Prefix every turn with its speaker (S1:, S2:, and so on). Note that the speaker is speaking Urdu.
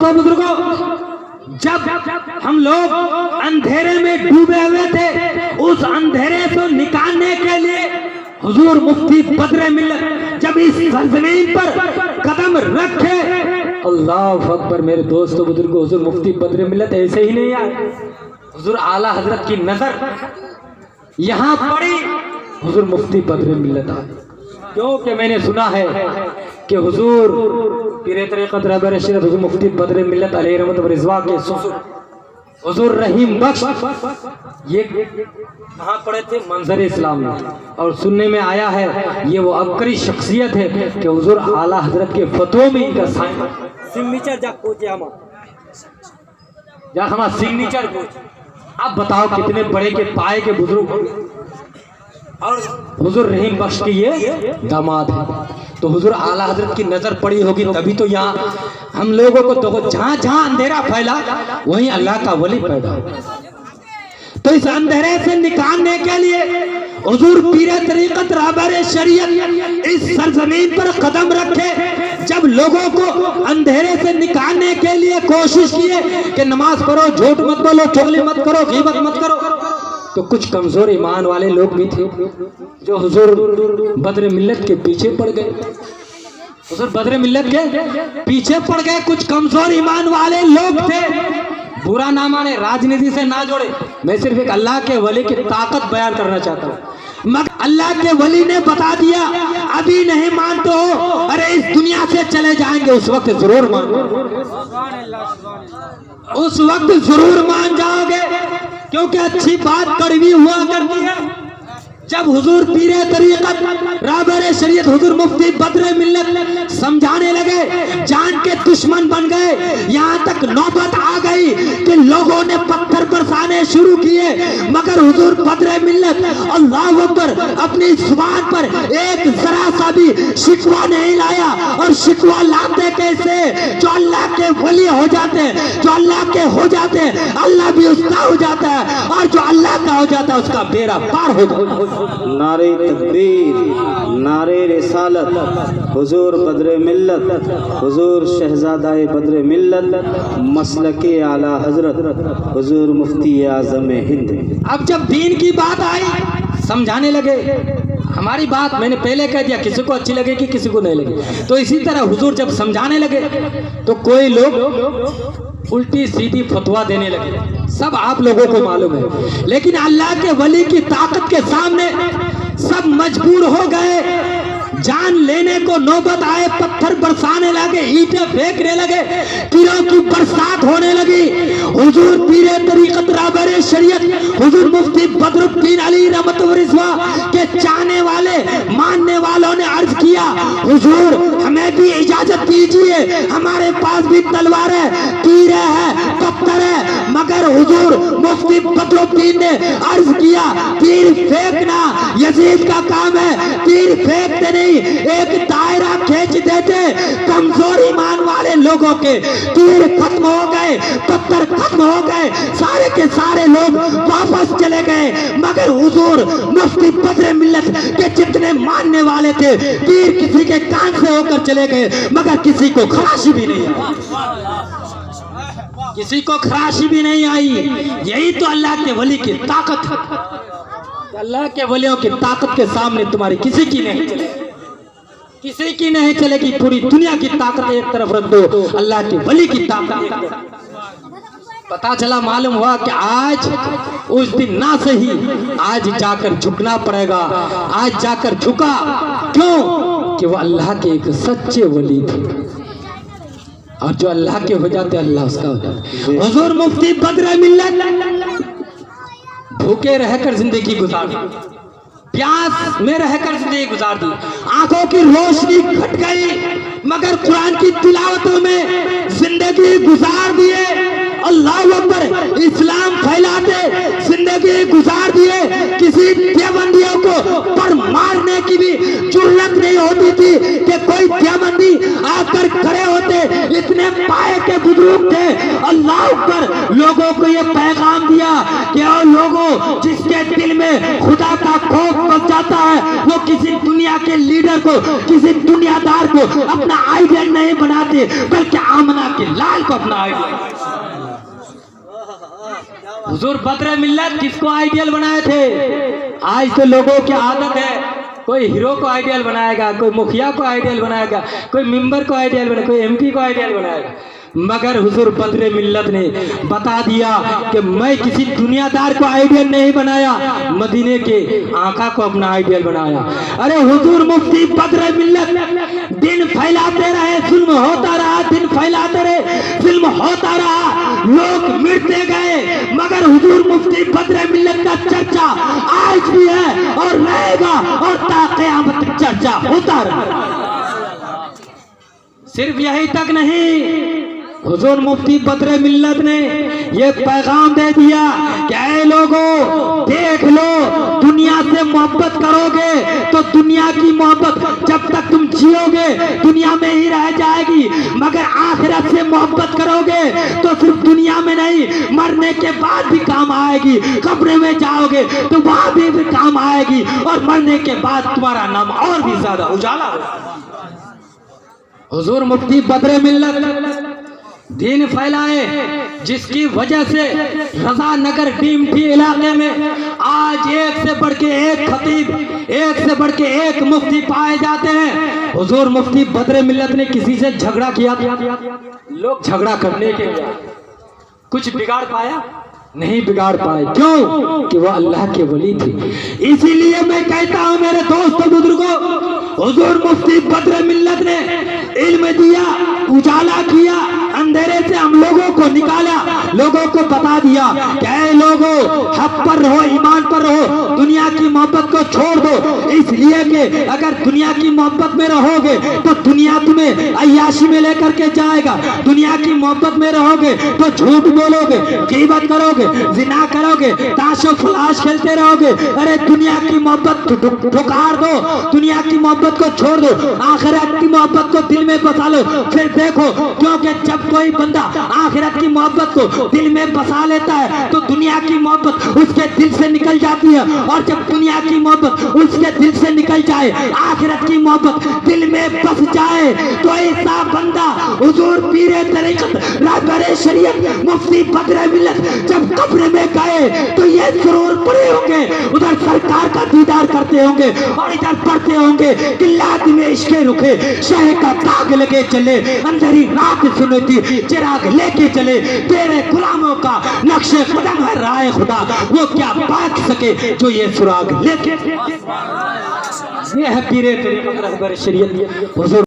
S1: تو بزرگوں، جب ہم لوگ اندھیرے میں ڈوبے ہوئے تھے، اس اندھیرے سے نکالنے کے لیے حضور مفتی بدر ملت جب اس سرزمین پر قدم رکھے، اللہ اکبر میرے دوستو بزرگوں، حضور مفتی بدر ملت ایسے ہی نہیں آئے، حضور اعلیٰ حضرت کی نظر یہاں پڑی، حضور مفتی بدر ملت آئے، کیونکہ میں نے سنا ہے کہ حضور پیر طریقت رہبر شریعت حضور مفتی بدر ملت علیہ رحمت و رضوان کے سسر حضور رحیم بخش یہ کہاں پڑے تھے؟ منظر اسلام میں، اور سننے میں آیا ہے یہ وہ عبقری شخصیت ہے کہ حضور اعلیٰ حضرت کے فتووں میں ان کا سائن سگنیچر جا کوچے ہما سگنیچر کوچ، اب بتاؤ کتنے بڑے کے پائے کے بزرگ ہوں، اور حضور رحیم بخش کی یہ داماد ہے، تو حضور اعلیٰ حضرت کی نظر پڑی ہوگی، تبھی تو یہاں ہم لوگوں کو تو جہاں جہاں اندھیرا پھیلا وہیں اللہ کا ولی پیدا ہو، تو اس اندھیرے سے نکالنے کے لیے حضور پیر طریقت رہبر شریعت اس سرزمین پر قدم رکھے، جب لوگوں کو اندھیرے سے نکالنے کے لیے کوشش کیے کہ نماز پڑھو، جھوٹ مت بولو، چغلی مت کرو، غیبت مت کرو، تو کچھ کمزور ایمان والے لوگ بھی تھے جو حضور بدر ملت کے پیچھے پڑ گئے، حضور بدر ملت کے پیچھے پڑ گئے، کچھ کمزور ایمان والے لوگ تھے، برا نہ مانے، راجنیتی سے نہ جوڑے، میں صرف ایک اللہ کے ولی کی طاقت بیان کرنا چاہتا ہوں، مگر اللہ کے ولی نے بتا دیا ابھی نہیں مانتے ہو، ارے اس دنیا سے چلے جائیں گے، اس وقت ضرور مانو، اس وقت ضرور مان جاؤ گے، کیونکہ اچھی بات کڑوی ہوا کرتی ہے، جب حضور پیر طریقت رہبر شریعت حضور مفتی بدر ملت سمجھانے لگے، جان کے دشمن بن گئے، یہاں تک نوبت آ گئی کہ لوگوں نے پتھر برسانے شروع کیے، مگر حضور بدر ملت اللہ اکبر اپنی زبان پر ایک ذرا سا بھی شکوہ نہیں لایا، اور شکوہ لاتے کیسے؟ جو اللہ کے ولی ہو جاتے ہیں، جو اللہ کے ہو جاتے ہیں، اللہ بھی اس کا ہو جاتا ہے، اور جو اللہ کا ہو جاتا ہے اس کا بیڑا پار ہو جاتا ہے۔
S2: نعرہ تکبیر، نعرہ رسالت، حضور بدر ملت، حضور شہزادہ بدر ملت، مسلک اعلیٰ حضرت حضور مفتی اعظم ہند۔
S1: اب جب دین کی بات آئی سمجھانے لگے، ہماری بات میں نے پہلے کہہ دیا کسی کو اچھی لگے گی کسی کو نہیں لگے، تو اسی طرح حضور جب سمجھانے لگے تو کوئی لوگ الٹی سیدھی فتویٰ دینے لگے، سب آپ لوگوں کو معلوم ہے، لیکن اللہ کے ولی کی طاقت کے سامنے سب مجبور ہو گئے، جان لینے کو نوبت آئے، پتھر برسانے لگے، اینٹیں پھینکنے لگے، تیروں کی برسات ہونے لگی، حضور پیر طریقت رہبر شریعت حضور مفتی بدر الدین علی رحمت و رضوان کے چاہنے والے ماننے والوں نے عرض کیا، حضور ہمیں بھی اجازت دیجئے، ہمارے پاس بھی تلوار ہے، تیر ہے، پتھر ہے، مگر حضور مفتی بدر الدین نے عرض کیا تیر پھینکنا یزید کا کام ہے، تیر پھینکتے نہیں، ایک دائرہ کھینچ دیتے، کمزور ایمان والے لوگوں کے تیر ختم ہو گئے، پتھر ختم ہو گئے، سارے کے سارے لوگ واپس چلے گئے، مگر حضور مفتی بدر ملت کے جتنے ماننے والے تھے تیر کسی کے کان سے ہو کر چلے گئے، مگر کسی کو خراشی بھی نہیں آئی، کسی کو خراشی بھی نہیں آئی، یہی تو اللہ کے ولی کی طاقت ہے، اللہ کے ولیوں کی طاقت کے سامنے تمہاری کسی کی نہیں چلے گی، کسی کی نہیں چلے گی، پوری دنیا کی طاقت ایک طرف رکھ دو، اللہ کے ولی کی طاقت ایک طرف۔ پتا چلا معلوم ہوا کہ آج اس دن نہ صحیح، آج جا کر جھکنا پڑے گا، آج جا کر جھکا، کیوں؟ کہ وہ اللہ کے ایک سچے ولی تھے، اور جو اللہ کے ہو جاتے اللہ اس کا ہو جاتا۔ حضور مفتی بدر ملت بھوکے رہ کر زندگی گزار دی، پیاس میں رہ کر زندگی گزار دی، آنکھوں کی روشنی گھٹ گئی، مگر قرآن کی تلاوتوں میں زندگی گزار دیے، اللہ اکبر، اسلام پھیلاتے زندگی گزار دیے، کسی دیوبندیوں کو پر مارنے کی بھی جرأت نہیں ہوتی تھی کہ کوئی دیوبندی آ کر کھڑے ہوتے، اتنے پائے کے بزرگ تھے، اللہ اکبر، لوگوں کو یہ پیغام دیا کہ اے لوگوں جس کے دل میں خدا کا خوف بس جاتا ہے وہ کسی دنیا کے لیڈر کو, کسی دنیا دار کو اپنا آئیڈیل نہیں بناتے, بلکہ آمنہ کے لال کو اپنا آئیڈیل. حضور بدر ملت کس کو آئیڈیل بنائے تھے؟ آج تو لوگوں کی عادت ہے کوئی ہیرو کو آئیڈیل بنائے گا, کوئی مکھیا کو آئیڈیل بنائے گا, کوئی ممبر کو آئیڈیل بنائے گا, کوئی MP کو آئیڈیل بنائے گا. مگر حضور بدر ملت نے بتا دیا کہ میں کسی دنیا دار کو آئیڈیل نہیں بنایا, مدینے کے آقا کو اپنا آئیڈیل بنایا. ارے حضور مفتی بدر ملت دن پھیلاتے رہے, ظلم ہوتا رہا, دن پھیلاتے رہے, ظلم ہوتا رہا, لوگ مرتے گئے, مگر حضور مفتی بدر ملت کا چرچا آج بھی ہے اور رہے گا اور تا قیامت تک چرچا ہوتا رہے. صرف یہی تک نہیں, حضور مفتی بدر ملت نے یہ پیغام دے دیا کہ اے لوگوں دیکھ لو, دنیا سے محبت کرو گے تو دنیا کی محبت جب تک تم جیو گے دنیا میں ہی رہ جائے گی, مگر آخرت سے محبت کرو گے تو صرف دنیا میں نہیں مرنے کے بعد بھی کام آئے گی. قبر میں جاؤ گے تو وہاں بھی کام آئے گی, اور مرنے کے بعد تمہارا نام اور بھی زیادہ اجالا ہوگا. حضور مفتی بدر ملت دین پھیلائے, جس کی وجہ سے رضا نگر ڈیمٹی علاقے میں آج ایک سے بڑھ کے ایک خطیب, ایک سے بڑھ کے ایک مفتی پائے جاتے ہیں. حضور مفتی بدر ملت نے کسی سے جھگڑا کیا؟ لوگ جھگڑا کرنے کے لیے کچھ بگاڑ پایا؟ نہیں بگاڑ پائے. کیوں؟ کہ وہ اللہ کے ولی تھے. اسی لیے میں کہتا ہوں میرے دوستو بزرگوں, حضور مفتی بدر ملت نے علم دیا, اجالا کیا, اندھیرے سے ہم لوگوں کو نکالا, لوگوں کو بتا دیا کہ اے لوگوں حق پر رہو, ایمان پر رہو, دنیا کی محبت کو چھوڑ دو. اس لیے کہ اگر دنیا کی محبت میں رہو گے تو دنیا تمہیں عیاشی میں لے کر کے جائے گا, دنیا کی محبت میں رہو گے تو جھوٹ بولو گے, غیبت کرو گے, زنا کرو گے, تاش و فلاش کھیلتے رہو گے. ارے دنیا کی محبت ٹھکار دو, دنیا کی محبت کو چھوڑ دو, آخرت کی محبت کو دل میں بسا لو. پھر دیکھو, کیونکہ جب کوئی بندہ آخرت کی محبت کو دل میں بسا لیتا ہے تو دنیا کی محبت اس کے دل سے نکل جاتی ہے, اور جب دنیا کی محبت اس کے دل سے نکل جائے, آخرت کی محبت دل میں بس جائے, تو ایسا بندہ حضور پیر طریقت رہبر شریعت مفتی بدر ملت جب قبر میں گئے تو یہ ضرور پڑے ہوں گے, ادھر سرکار کا دیدار کرتے ہوں گے اور ادھر پڑھتے ہوں گے کہ لات میں عشق رکھے, شہ کا داغ لگے چلے, اندھری رات سنتی چراغ لے کے چلے, تیرے غلاموں کا نقش قدم ہے رائے خدا, وہ کیا پاک سکے جو یہ سراغ لے کے. یہ ہے پیر طریقت رہبر شریعت حضور